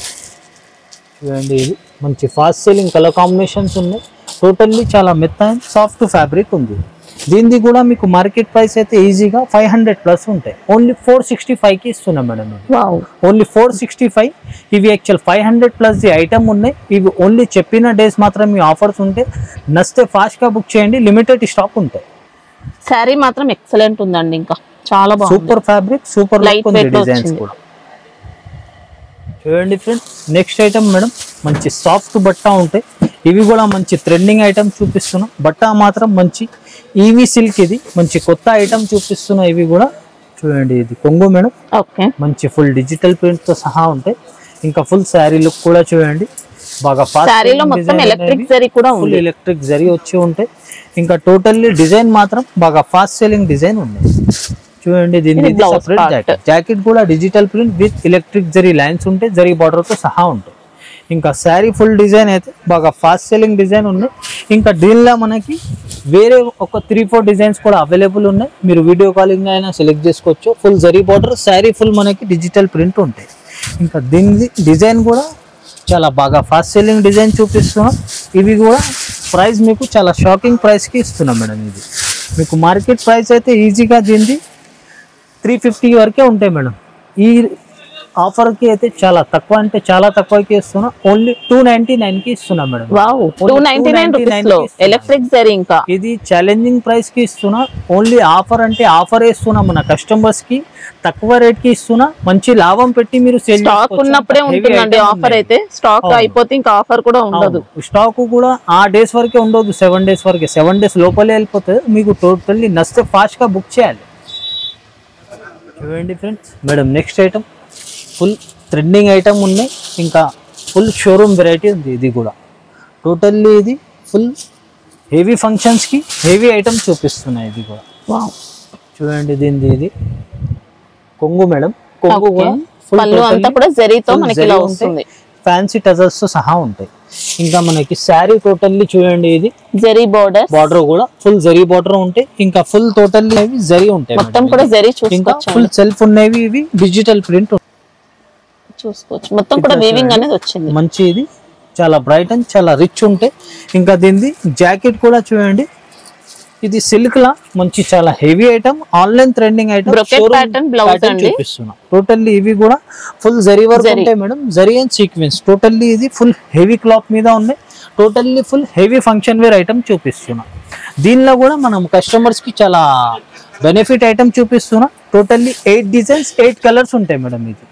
చూడండి, ఇది మంచి ఫాస్ట్ సెల్లింగ్ కలర్ కాంబినేషన్స్ ఉన్నాయి. టోటల్లీ చాలా మెత్త అండ్ సాఫ్ట్ ఫ్యాబ్రిక్ ఉంది. దీనిది కూడా మీకు మార్కెట్ ప్రైస్ అయితే ఈజీగా 500 ప్లస్ ఉంటాయి. ఓన్లీ 465 కి ఇస్తున్నాం మేడం. Wow, only 465. ఇవి యాక్చువల్ 500 ప్లస్ ది ఐటమ్ ఉన్నాయి. ఇవి ఓన్లీ చెప్పిన డేస్ మాత్రం ఈ ఆఫర్స్ ఉంటాయి. నచ్చితే ఫాస్ట్ గా బుక్ చేయండి, లిమిటెడ్ స్టాక్ ఉంటాయి. శారీ మాత్రం ఎక్సలెంట్ ఉందండి. ఇంకా చాలా బాగుంది. Super fabric, super Light look ఉంది. weight లో డిజైన్స్ వచ్చింది. కూడా చూడండి ఫ్రెండ్స్. నెక్స్ట్ ఐటమ్ మేడం, మంచి సాఫ్ట్ బట్ట ఉంటాయి. ఇవి కూడా మంచి ట్రెండింగ్ ఐటమ్ చూపిస్తున్నాం. బట్ట మాత్రం మంచి ఈవీ సిల్క్, ఇది మంచి కొత్త ఐటమ్ చూపిస్తున్నాం. ఇవి కూడా చూడండి, ఇది కొంగు మేడం. ఓకే, మంచి ఫుల్ డిజిటల్ ప్రింట్ తో సహా ఉంటాయి. ఇంకా ఫుల్ శారీ లుక్ కూడా చూడండి బాగా ఫాస్ట్. శారీలో మొత్తం ఎలక్ట్రిక్ జరీ కూడా ఫుల్ ఉంది. ఎలక్ట్రిక్ జరీ వచ్చి ఉంటాయి. ఇంకా టోటల్లీ డిజైన్ మాత్రం బాగా ఫాస్ట్ సెల్లింగ్ డిజైన్ ఉన్నాయి. చూడండి, దీనికి blouse separate part. Jacket. Jacket కూడా digital print with electric zari lines ఉంటాయి, జరీ బార్డర్ తో సహా ఉంటాయి. ఇంకా శారీ ఫుల్ డిజైన్ అయితే బాగా ఫాస్ట్ సెల్లింగ్ డిజైన్ ఉన్నాయి. ఇంకా దీనిలో మనకి వేరే ఒక 3-4 డిజైన్స్ కూడా అవైలబుల్ ఉన్నాయి. మీరు వీడియో కాలింగ్ అయినా సెలెక్ట్ చేసుకోవచ్చు. Full zari border, sari full మనకి డిజిటల్ ప్రింట్ ఉంటాయి. ఇంకా దీని డిజైన్ కూడా చాలా బాగా ఫాస్ట్ సెల్లింగ్ డిజైన్ చూపిస్తున్నాం. ఇవి కూడా ప్రైస్ మీకు చాలా షాకింగ్ ప్రైస్కి ఇస్తున్నాం మేడం. ఇది మీకు మార్కెట్ ప్రైస్ అయితే ఈజీగా దీనిది 350 వరకే ఉంటాయి మేడం. ఈ ఆఫర్కి అయితే చాలా తక్కువ, అంటే చాలా తక్కువకి ఇస్తున్నా. ఓన్లీ 299కి ఇస్తున్నా మేడం. వావ్, 299 రూపీస్ లో ఎలక్ట్రిక్ జరీ. ఇంకా ఇది ఛాలెంజింగ్ ప్రైస్ కి ఇస్తున్నా. ఓన్లీ ఆఫర్ అంటే ఆఫర్ ఇస్తున్నా మన కస్టమర్స్ కి, తక్కువ రేట్ కి ఇస్తున్నా. మంచి లాభం పెట్టి మీరు సేల్ స్టాక్ ఉన్నప్పుడే ఉంటుందండి ఆఫర్. అయితే స్టాక్ అయిపోతే ఇంకా ఆఫర్ కూడా ఉండదు. స్టాక్ కూడా ఆ డేస్ వరకే ఉండదు, 7 డేస్ వరకే. 7 డేస్ లోపలే వెళ్ళిపోతుంది. మీకు టోటల్లీ నచ్చితే ఫాస్ట్ గా బుక్ చేయాలి. చూడండి friends madam, next item full trending item ఉన్నాయి. ఇంకా ఫుల్ షోరూమ్ వెరైటీ ఉంది. ఇది కూడా టోటల్లీ ఇది ఫుల్ హెవీ ఫంక్షన్స్కి హెవీ ఐటమ్ చూపిస్తున్నాయి. ఇది కూడా వావ్, చూడండి, దీనిది ఇది కొంగు మేడం. కొంగు కూడా పళ్ళు అంతా కూడా జరీతో మనకి ఇలా వస్తుంది. ఫ్యాన్సీ టజల్స్ తో సహా ఉంటాయి. ఇంకా మనకి శారీ టోటల్లీ చూడండి, ఇది జరీ బార్డర్. బార్డర్ కూడా ఫుల్ జరీ బార్డర్ ఉంటాయి. ఇంకా ఫుల్ టోటల్లీ జరీ ఉంటాయి. మొత్తం కూడా జరీ ఇంకా చూసుకోవచ్చు. ఫుల్ సెల్ఫ్ ఉన్నవి. ఇవి డిజిటల్ ప్రింట్ చూసుకోవచ్చు. మొత్తం కూడా వీవింగ్ అనేది వచ్చింది. మంచి ఇది చాలా బ్రైట్ అండ్ చాలా రిచ్ ఉంటాయి. ఇంకా దీనిది జాకెట్ కూడా చూడండి, ఇది సిల్క్ లా మంచి చాలా heavy item, online trending item. Brocade pattern blouse అండి. చూపిస్తున్నా. టోటల్లీ ఇవి కూడా ఫుల్ జరీ వర్క్ ఉంటాయి madam, zari and sequence. Totally ఇది ఫుల్ హెవీ క్లాత్ మీద ఉన్నాయి. Totally full heavy function wear item చూపిస్తున్నా. దీనిలో కూడా మనం కస్టమర్స్ కి చాలా బెనిఫిట్ ఐటమ్ చూపిస్తున్నా. టోటల్లీ 8 డిజైన్స్ 8 కలర్స్ ఉంటాయి మేడం. ఇది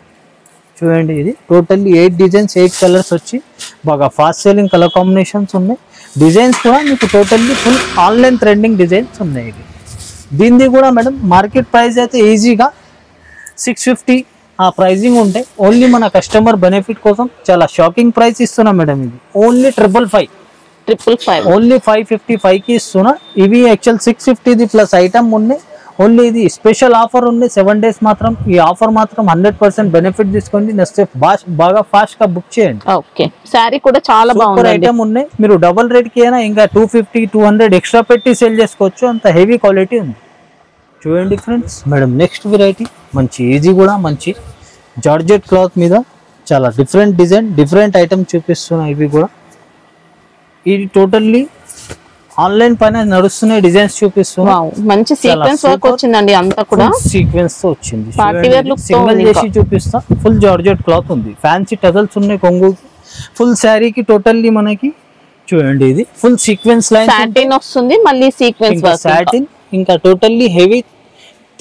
చూడండి, ఇది టోటల్లీ 8 డిజైన్స్ 8 కలర్స్ వచ్చి బాగా ఫాస్ట్ సెల్లింగ్ కలర్ కాంబినేషన్స్ ఉన్నాయి. డిజైన్స్ కూడా మీకు totally full online trending designs ఉన్నాయి. ఇది దీనిది కూడా మేడం మార్కెట్ ప్రైస్ అయితే ఈజీగా 650 ఆ ప్రైజింగ్ ఉంటాయి. ఓన్లీ మన కస్టమర్ బెనిఫిట్ కోసం చాలా షాకింగ్ ప్రైస్ ఇస్తున్నా మేడం. ఇది ఓన్లీ 555. ఓన్లీ 555కి ఇస్తున్నా. ఇవి యాక్చువల్ 650 ప్లస్ ఐటమ్ ఉన్నాయి. ఓన్లీ ఇది స్పెషల్ ఆఫర్ ఉంది, 7 డేస్ మాత్రం. ఈ ఆఫర్ మాత్రం 100% బెనిఫిట్ తీసుకోండి. నెక్స్ట్ బాగా ఫాస్ట్ గా బుక్ చేయండి. ఓకే, సారీ కూడా చాలా బాగుంది. ఐటమ్ ఉన్నాయి. మీరు డబుల్ రేట్ కి అయినా ఇంకా 250-200 ఎక్స్ట్రా పెట్టి సేల్ చేసుకోవచ్చు. అంత హెవీ క్వాలిటీ ఉంది. చూడండి ఫ్రెండ్స్ మేడం, నెక్స్ట్ వెరైటీ మంచి ఈజీ కూడా మంచి జార్జెట్ క్లాత్ మీద చాలా డిఫరెంట్ డిజైన్ డిఫరెంట్ ఐటమ్ చూపిస్తున్నాయి. ఇవి కూడా ఇది టోటల్లీ ఆన్లైన్ పైన నడుస్తున్న డిజైన్స్ చూపిస్తున్నా. మంచి సీక్వెన్స్ వర్క్ వచ్చిందండి. అంతా కూడా సీక్వెన్స్ తో వచ్చింది. పార్టీ వేర్ లుక్ సింగిల్ చేసి చూపిస్తా. ఫుల్ జార్జెట్ క్లాత్ ఉంది. ఫ్యాన్సీ టజల్స్ ఉన్నాయి కొంగు. ఫుల్ శారీకి టోటల్లీ మనకి చూడండి, ఇది ఫుల్ సీక్వెన్స్ లైన్ సాటిన్ వస్తుంది, మళ్ళీ సీక్వెన్స్ వర్క్. సాటిన్ ఇంకా టోటల్లీ హెవీ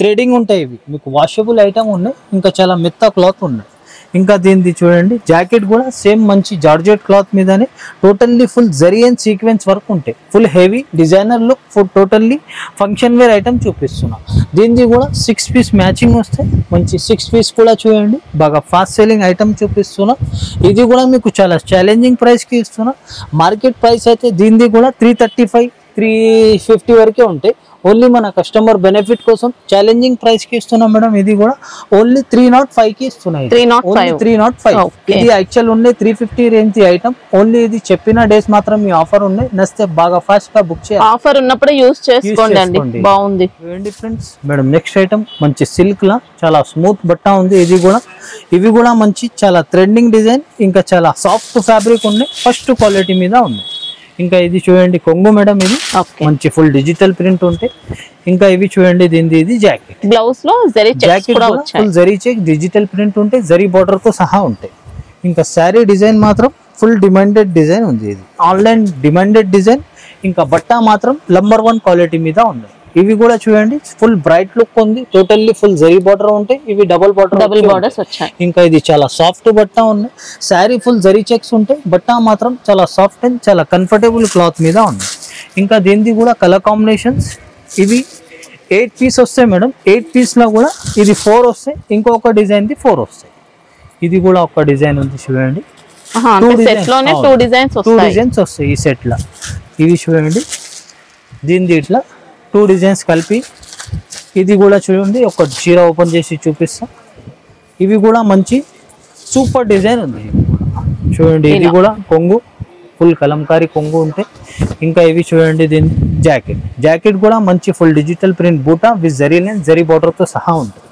థ్రెడింగ్ ఉంటాయి. ఇవి మీకు వాషబుల్ ఐటమ్ ఉన్నాయి. ఇంకా చాలా మెత్త క్లాత్ ఉన్నాయి. ఇంకా దీనిది చూడండి జాకెట్ కూడా సేమ్ మంచి జార్జెట్ క్లాత్ మీదనే totally full zari and sequence work ఉంటాయి. Full heavy designer look, full totally function wear item చూపిస్తున్నా. దీనిది కూడా 6 పీస్ మ్యాచింగ్ వస్తాయి. మంచి 6 పీస్ కూడా చూడండి, బాగా ఫాస్ట్ సెల్లింగ్ ఐటమ్ చూపిస్తున్నా. ఇది కూడా మీకు చాలా ఛాలెంజింగ్ ప్రైస్కి ఇస్తున్నా. మార్కెట్ ప్రైస్ అయితే దీనిది కూడా 335, 350 వరకే ఉంటాయి. ఓన్లీ మన కస్టమర్ బెనిఫిట్ కోసం ఛాలెంజింగ్ ప్రైస్ కి ఇస్తున్నాం మేడం. ఇది కూడా ఓన్లీ 305 కి ఇస్తున్నాయి. 305. ఇది యాక్చువల్ ఉండే 350 రేంజ్ ఐటమ్. ఓన్లీ ఇది చెప్పిన డేస్ మాత్రం మీ ఆఫర్ ఉన్నాయి. నచ్చితే బాగా ఫాస్ట్ గా బుక్ చేయాలి. ఆఫర్ ఉన్నప్పుడే యూస్ చేసుకోండి. బాగుంది ఫ్రెండ్స్. మేడం నెక్స్ట్ ఐటమ్ మంచి సిల్క్ లా చాలా స్మూత్ బట్ట ఉంది. ఇవి కూడా మంచి చాలా ట్రెండింగ్ డిజైన్, ఇంకా చాలా సాఫ్ట్ ఫ్యాబ్రిక్ ఉన్నాయి. ఫస్ట్ క్వాలిటీ మీద ఉంది. ఇంకా ఇది చూడండి కొంగు మేడం, ఇది మంచి ఫుల్ డిజిటల్ ప్రింట్ ఉంటాయి. ఇంకా ఇవి చూడండి దీనిది ఇది జాకెట్. బ్లౌజ్ లో jacket full zari check digital print ఉంటాయి, జరీ బార్డర్ తో సహా ఉంటాయి. ఇంకా శారీ డిజైన్ మాత్రం ఫుల్ డిమాండెడ్ డిజైన్ ఉంది. ఇది ఆన్లైన్ డిమాండెడ్ డిజైన్. ఇంకా బట్ట మాత్రం నంబర్ 1 క్వాలిటీ మీద ఉన్నాయి. ఇవి కూడా చూడండి ఫుల్ బ్రైట్ లుక్ ఉంది. టోటల్లీ ఫుల్ జరీ బార్డర్ ఉంటాయి. ఇవి డబుల్ బార్డర్స్ వచ్చాయి. ఇంకా ఇది చాలా సాఫ్ట్ బట్ట ఉన్నాయి. శారీ ఫుల్ జరీ చెక్స్ ఉంటాయి. బట్ట మాత్రం చాలా సాఫ్ట్ అండ్ చాలా కంఫర్టబుల్ క్లాత్ మీద ఉంది. ఇంకా దీనిది కూడా కలర్ కాంబినేషన్స్. ఇవి 8 పీస్ వస్తాయి మేడం. 8 పీస్ లో కూడా ఇది 4 వస్తాయి. ఇంకొక డిజైన్ ది 4 వస్తాయి. ఇది కూడా ఒక డిజైన్ ఉంది చూడండి. 2 డిజైన్స్ వస్తాయి ఈ సెట్ లో. ఇవి చూడండి దీనిది ఇట్లా 2 డిజైన్స్ కలిపి. ఇది కూడా చూడండి ఒక చీర ఓపెన్ చేసి చూపిస్తా. ఇవి కూడా మంచి సూపర్ డిజైన్ ఉంది. చూడండి ఇది కూడా కొంగు ఫుల్ కలంకారీ కొంగు ఉంటాయి. ఇంకా ఇవి చూడండి దీని జాకెట్ కూడా మంచి ఫుల్ డిజిటల్ ప్రింట్ బూటా with zari line zari border తో సహా ఉంటుంది.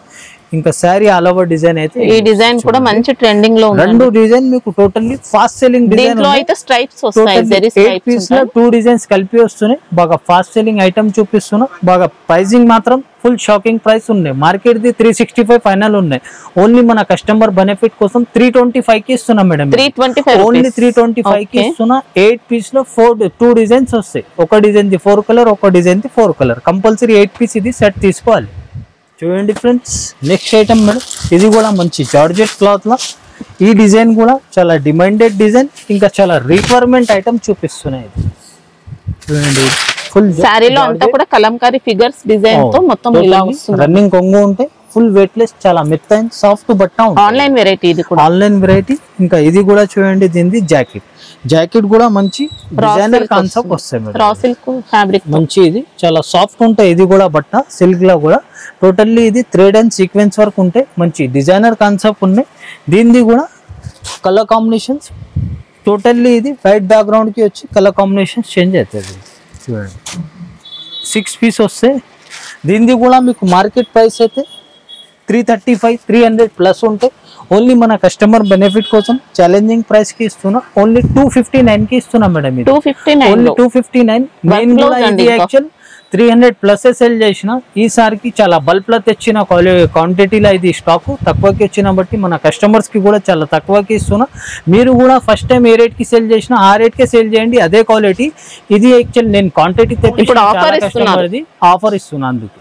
ఇంకా శారీ ఆల్ ఓవర్ డిజైన్ అయితే ఈ డిజైన్ కూడా మంచి ట్రెండింగ్ లో ఉంది. 2 డిజైన్ మీకు టోటల్లీ ఫాస్ట్ సెల్లింగ్ డిజైన్. దీంట్లో అయితే స్ట్రైప్స్ వస్తాయి, జరీ స్ట్రైప్స్ 8 పీస్ లో 2 డిజైన్స్ కలిపి వస్తున్నాయి. బాగా ఫాస్ట్ సెల్లింగ్ ఐటమ్ చూపిస్తున్నా. బాగా ప్రైసింగ్ మాత్రం ఫుల్ షాకింగ్ ప్రైస్ ఉన్నాయి. మార్కెట్ ది 365 ఫైనల్ ఉన్నాయి. ఓన్లీ మన కస్టమర్ బెనిఫిట్ కోసం 325 కి ఇస్తున్నాం మేడం. 325 ఓన్లీ 325 కి ఇస్తున్నా. 8 పీస్ లో 2 డిజైన్స్ వస్తాయి. ఒక డిజైన్ ది 4 కలర్, ఒక డిజైన్ ది 4 కలర్. కంపల్సరీ 8 పీస్ ఇది సెట్ తీసుకోవాలి. చూడండి ఫ్రెండ్స్ నెక్స్ట్ ఐటమ్ మేడం. ఇది కూడా మంచి జార్జెట్ క్లాత్ లా. ఈ డిజైన్ కూడా చాలా డిమాండెడ్ డిజైన్, ఇంకా చాలా రిక్వైర్మెంట్ ఐటమ్ చూపిస్తున్నాయి. చూడండి ఫుల్ సారీలో అంతా కూడా కలంకారీ ఫిగర్స్ డిజైన్ తో మొత్తం ఇలా వస్తుంది. రన్నింగ్ కొంగు ఉంటాయి. ఫుల్ వెయిట్లెస్, చాలా మెత్తైన సాఫ్ట్ బట్ట ఉంటుంది. ఆన్లైన్ వెరైటీ ఇది కూడా. Online variety. ఇంకా ఇది కూడా చూడండి దీనిది జాకెట్ కూడా మంచి డిజైనర్ కాన్సెప్ట్ వస్తాయి మేడం. రా సిల్క్ ఫ్యాబ్రిక్ మంచి ఇది చాలా సాఫ్ట్ ఉంటాయి. ఇది కూడా బట్ట సిల్క్ లో కూడా టోటల్లీ ఇది థ్రెడ్ అండ్ సీక్వెన్స్ వర్క్ ఉంటాయి. మంచి డిజైనర్ కాన్సెప్ట్ ఉన్నాయి. దీనిది కూడా కలర్ కాంబినేషన్స్ టోటల్లీ ఇది వైట్ బ్యాక్గ్రౌండ్ కి వచ్చి కలర్ కాంబినేషన్స్ చేంజ్ అవుతుంది. చూడండి 6 పీస్ వస్తాయి. దీనిది కూడా మీకు మార్కెట్ ప్రైస్ అయితే 335, 300 ప్లస్ ఉంటాయి. ఓన్లీ మన కస్టమర్ బెనిఫిట్ కోసం ఛాలెంజింగ్ ప్రైస్ కి ఇస్తున్నా. ఓన్లీ 259 కి ఇస్తున్నా మేడం. ఇది 259 ఓన్లీ 259. మెయిన్ కూడా ఇది యాక్చువల్ 300 ప్లస్ సెల్ చేసిన. ఈసారికి చాలా బల్క్ లో తెచ్చిన క్వాంటిటీలో ఇది స్టాక్ తక్కువకి వచ్చిన బట్టి మన కస్టమర్స్ కి కూడా చాలా తక్కువకి ఇస్తున్నా. మీరు కూడా ఫస్ట్ టైం ఏ రేట్ కి సేల్ చేసినా ఆ రేట్ కి సేల్ చేయండి. అదే క్వాలిటీ. ఇది యాక్చువల్ నేను క్వాంటిటీ తెప్పించిన ఆఫర్ ఇస్తున్నా. అందుకే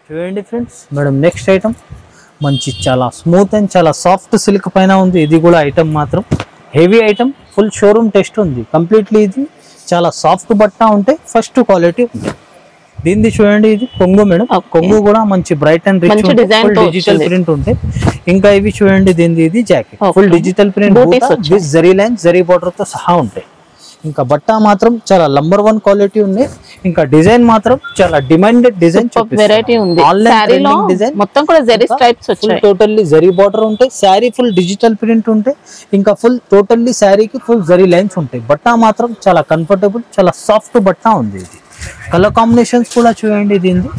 చూడండి ఫ్రెండ్స్ మేడం నెక్స్ట్ ఐటమ్ మంచి చాలా స్మూత్ అండ్ చాలా సాఫ్ట్ సిల్క్ పైన ఉంది. ఇది కూడా ఐటమ్ మాత్రం heavy item, full showroom test ఉంది కంప్లీట్లీ. ఇది చాలా సాఫ్ట్ బట్ట ఉంటాయి, ఫస్ట్ క్వాలిటీ ఉంటాయి. దీనిది చూడండి ఇది కొంగు మేడం. కొంగు కూడా మంచి bright and rich full digital print ఉంటాయి. ఇంకా ఇవి చూడండి దీనిది ఇది jacket full digital print with zari line zari border తో సహా ఉంటాయి. ఇంకా బట్ట మాత్రం చాలా నంబర్ 1 క్వాలిటీ ఉంది. ఇంకా డిజైన్ మాత్రం చాలా డిమాండెడ్ డిజైన్ వెరైటీ ఉంది. డిజైన్ మొత్తం కూడా జరీ స్ట్రైప్స్ వచ్చాయి. టోటల్లీ జరీ బార్డర్ ఉంటాయి. శారీ ఫుల్ డిజిటల్ ప్రింట్ ఉంటాయి. ఇంకా ఫుల్ టోటల్లీ శారీకి ఫుల్ జరీ లైన్స్ ఉంటాయి. బట్ట మాత్రం చాలా కంఫర్టబుల్, చాలా సాఫ్ట్ బట్ట ఉంది. ఇది కలర్ కాంబినేషన్స్ కూడా చూడండి. దీనిది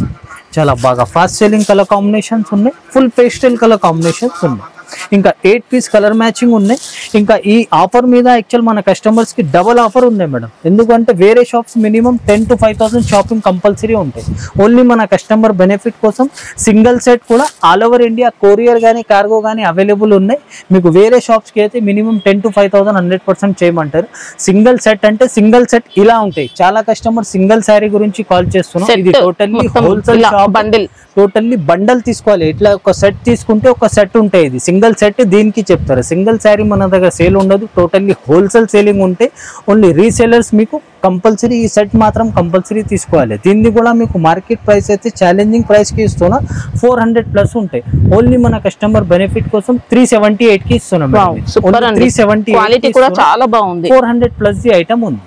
చాలా బాగా ఫాస్ట్ సెల్లింగ్ కలర్ కాంబినేషన్స్ ఉన్నాయి. ఫుల్ పేస్టల్ కలర్ కాంబినేషన్స్ ఉన్నాయి. ఇంకా 8 పీస్ కలర్ మ్యాచింగ్ ఉన్నాయి. ఇంకా ఈ ఆఫర్ మీద యాక్చువల్ మన కస్టమర్స్ కి డబుల్ ఆఫర్ ఉంది మేడం. ఎందుకంటే వేరే shops minimum 10 to 5,000 shopping compulsory ఉంటాయి. ఓన్లీ మన కస్టమర్ బెనిఫిట్ కోసం సింగిల్ సెట్ కూడా ఆల్ ఓవర్ ఇండియా కొరియర్ కానీ కార్గో కానీ అవైలబుల్ ఉన్నాయి. మీకు వేరే షాప్స్ కి అయితే మినిమం 10 to 5,000 100% చేయమంటారు. సింగిల్ సెట్ అంటే సింగిల్ సెట్ ఇలా ఉంటాయి. చాలా కస్టమర్ సింగిల్ శారీ గురించి కాల్ చేస్తున్నాం. ఇది totally wholesale shop bundle, totally bundle తీసుకోవాలి. ఇట్లా ఒక సెట్ తీసుకుంటే ఒక సెట్ ఉంటాయి. ఇది సింగిల్ సింగిల్ సెట్ దీనికి చెప్తారు. సింగిల్ శారీ మన దగ్గర సేల్ ఉండదు, టోటల్లీ హోల్సేల్ సేలింగ్ ఉంటే ఓన్లీ రీసేలర్స్ మీకు కంపల్సరీ ఈ సెట్ మాత్రం కంపల్సరీ తీసుకోవాలి. దీన్ని కూడా మీకు మార్కెట్ ప్రైస్ అయితే ఛాలెంజింగ్ ప్రైస్కి ఇస్తున్నా 400+ ఉంటాయి. ఓన్లీ మన కస్టమర్ బెనిఫిట్ కోసం 378కి ఇస్తున్నాం. 378 క్వాలిటీ కూడా చాలా బాగుంది. 400+ ఐటమ్ ఉంది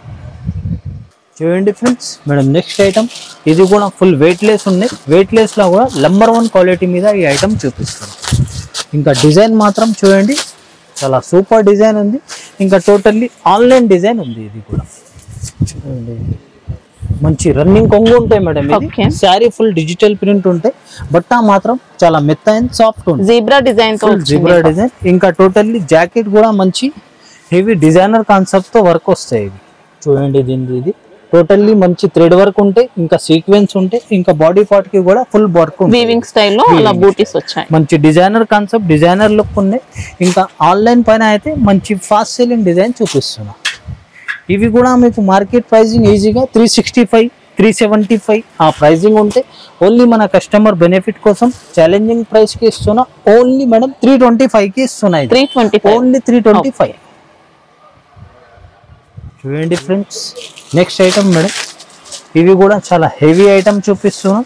చూడండి ఫ్రెండ్స్. మేడం నెక్స్ట్ ఐటమ్ ఇది కూడా ఫుల్ వెయిట్ లెస్ ఉన్నాయి. వెయిట్ లెస్ లో కూడా నంబర్ 1 క్వాలిటీ మీద ఈ ఐటమ్ చూపిస్తాను. ఇంకా డిజైన్ మాత్రం చూడండి చాలా సూపర్ డిజైన్ ఉంది. ఇంకా టోటల్లీ ఆన్లైన్ డిజైన్ ఉంది. ఇది కూడా చూడండి మంచి రన్నింగ్ కొంగు ఉంటాయి మేడం. ఇది శారీ ఫుల్ డిజిటల్ ప్రింట్ ఉంటాయి. బట్ట మాత్రం చాలా మెత్త అండ్ సాఫ్ట్ ఉంటుంది. జీబ్రా డిజైన్ తో జీబ్రా డిజైన్. ఇంకా టోటల్లీ జాకెట్ కూడా మంచి హెవీ డిజైనర్ కాన్సెప్ట్ తో వర్క్ వస్తాయి. ఇవి చూడండి దీని ఇది టోటల్లీ మంచి థ్రెడ్ వర్క్ ఉంటాయి. ఇంకా సీక్వెన్స్ ఉంటాయి. ఇంకా బాడీ పార్ట్ కి కూడా ఫుల్ వర్క్ ఉంటుంది. వీవింగ్ స్టైల్లో అలా బూటీస్ వచ్చాయి. మంచి డిజైనర్ కాన్సెప్ట్, డిజైనర్ లుక్ ఉన్నాయి. ఇంకా ఆన్లైన్ పైన అయితే మంచి ఫాస్ట్ సెల్లింగ్ డిజైన్ చూపిస్తున్నా. ఇవి కూడా మీకు మార్కెట్ ప్రైజింగ్ ఈజీగా 365 375 ఆ ప్రైజింగ్ ఉంటే ఓన్లీ మన కస్టమర్ బెనిఫిట్ కోసం ఛాలెంజింగ్ ప్రైస్ కి ఇస్తున్నా. ఓన్లీ మేడం 325కి ఇస్తున్నాయి. 325 ఓన్లీ 325. చూడండి ఫ్రెండ్స్ నెక్స్ట్ ఐటమ్ మేడం. ఇవి కూడా చాలా హెవీ ఐటమ్ చూపిస్తున్నాం.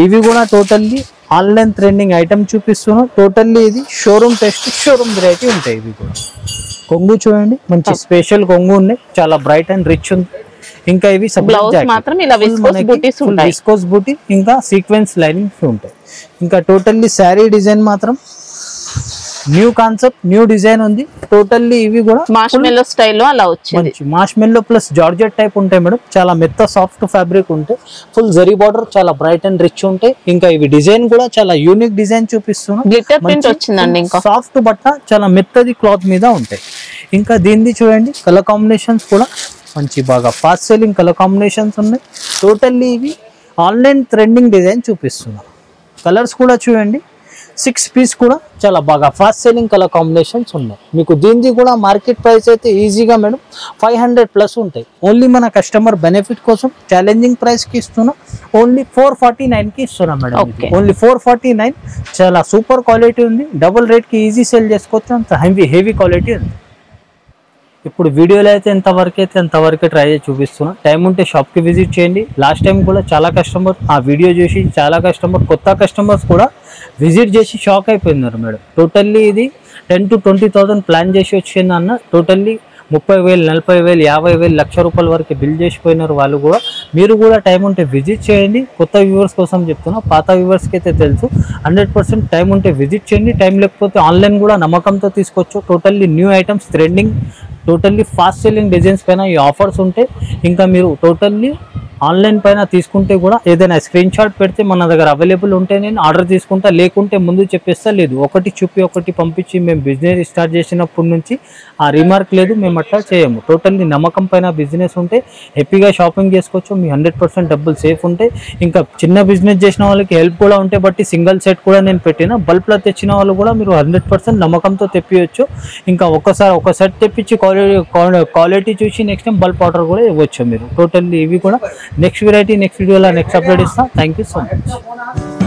ఇవి కూడా టోటల్లీ ఆన్లైన్ ట్రెండింగ్ ఐటమ్ చూపిస్తున్నాం. టోటల్లీ ఇది షోరూమ్ టెస్ట్, షోరూమ్ వెరైటీ ఉంటాయి. ఇవి కూడా కొంగు చూడండి మంచి స్పెషల్ కొంగు ఉన్నాయి. చాలా బ్రైట్ అండ్ రిచ్ ఉంది. ఇంకా ఇవి విస్కోస్ బూటీ ఇంకా సీక్వెన్స్ లైనింగ్స్ ఉంటాయి. ఇంకా టోటల్లీ శారీ డిజైన్ మాత్రం న్యూ కాన్సెప్ట్, న్యూ డిజైన్ ఉంది. టోటల్లీ ఇవి కూడా మార్ష్మెల్లో స్టైల్లో అలా వచ్చింది. మార్ష్మెల్లో ప్లస్ జార్జెట్ టైప్ ఉంటాయి మేడం. చాలా మెత్త సాఫ్ట్ ఫ్యాబ్రిక్ ఉంటాయి. ఫుల్ జరీ బార్డర్ చాలా బ్రైట్ అండ్ రిచ్ ఉంటాయి. ఇంకా ఇవి డిజైన్ కూడా చాలా యూనిక్ డిజైన్ చూపిస్తున్నాం. గ్లిటర్ ప్రింట్ వచ్చిందండి. ఇంకా సాఫ్ట్ బట్ట చాలా మెత్తది క్లాత్ మీద ఉంటాయి. ఇంకా దీన్ని చూడండి కలర్ కాంబినేషన్స్ కూడా మంచి బాగా ఫాస్ట్ సెల్లింగ్ కలర్ కాంబినేషన్స్ ఉన్నాయి. టోటల్లీ ఇవి ఆన్లైన్ ట్రెండింగ్ డిజైన్ చూపిస్తున్నాం. కలర్స్ కూడా చూడండి 6 పీస్ కూడా చాలా బాగా ఫాస్ట్ సెల్లింగ్ కలర్ కాంబినేషన్స్ ఉన్నాయి. మీకు దీనిది కూడా మార్కెట్ ప్రైస్ అయితే ఈజీగా మేడం 500+ ఉంటాయి. ఓన్లీ మన కస్టమర్ బెనిఫిట్ కోసం ఛాలెంజింగ్ ప్రైస్కి ఇస్తున్నాం. ఓన్లీ 449కి ఇస్తున్నాం మేడం. ఓన్లీ 449. చాలా సూపర్ క్వాలిటీ ఉంది. డబుల్ రేట్కి ఈజీ సేల్ చేసుకోవచ్చు. అంత హెవీ క్వాలిటీ ఉంది. ఇప్పుడు వీడియోలో అయితే ఎంతవరకే ట్రై చేసి చూపిస్తున్నా. టైం ఉంటే షాప్కి విజిట్ చేయండి. లాస్ట్ టైం కూడా చాలా కస్టమర్ ఆ వీడియో చూసి చాలా కస్టమర్ కొత్త కస్టమర్స్ కూడా విజిట్ చేసి షాక్ అయిపోయినారు మేడం. టోటల్లీ ఇది 10 to 20,000 ప్లాన్ చేసి వచ్చింది అన్న. టోటల్లీ 30,000 40,000 50,000 లక్ష రూపాయల వరకు బిల్ చేసిపోయినారు వాళ్ళు కూడా. మీరు కూడా టైం ఉంటే విజిట్ చేయండి. కొత్త వ్యూవర్స్ కోసం చెప్తున్నా. పాత వ్యూవర్స్కి అయితే తెలుసు. 100% టైం ఉంటే విజిట్ చేయండి. టైం లేకపోతే ఆన్లైన్ కూడా నమ్మకంతో తీసుకోవచ్చు. Totally new items trending, totally fast selling designs పైన ఈ ఆఫర్స్ ఉంటాయి. ఇంకా మీరు టోటల్లీ ఆన్లైన్ పైన తీసుకుంటే కూడా ఏదైనా స్క్రీన్ షాట్ పెడితే మన దగ్గర అవైలబుల్ ఉంటే నేను ఆర్డర్ తీసుకుంటా. లేకుంటే ముందు చెప్పేస్తా. లేదు ఒకటి చూపి ఒకటి పంపించి మేము బిజినెస్ స్టార్ట్ చేసినప్పటి నుంచి ఆ రిమార్క్ లేదు. మేము అట్లా చేయము. టోటల్లీ నమ్మకం పైన బిజినెస్ ఉంటే హ్యాపీగా షాపింగ్ చేసుకోవచ్చు. మీ 100% డబ్బులు సేఫ్ ఉంటాయి. ఇంకా చిన్న బిజినెస్ చేసిన వాళ్ళకి హెల్ప్ కూడా ఉంటే బట్టి సింగిల్ సెట్ కూడా నేను పెట్టిన. బల్క్లో తెచ్చిన వాళ్ళు కూడా మీరు 100% నమ్మకంతో తెప్పియచ్చు. ఇంకా ఒకసారి ఒక సెట్ తెప్పించి క్వాలిటీ చూసి నెక్స్ట్ టైం బల్క్ ఆర్డర్ కూడా ఇవ్వచ్చు మీరు. టోటల్లీ ఇవి కూడా నెక్స్ట్ వెరైటీ నెక్స్ట్ వీడియోలో నెక్స్ట్ అప్లోడ్ ఇస్తాం. Thank you so much.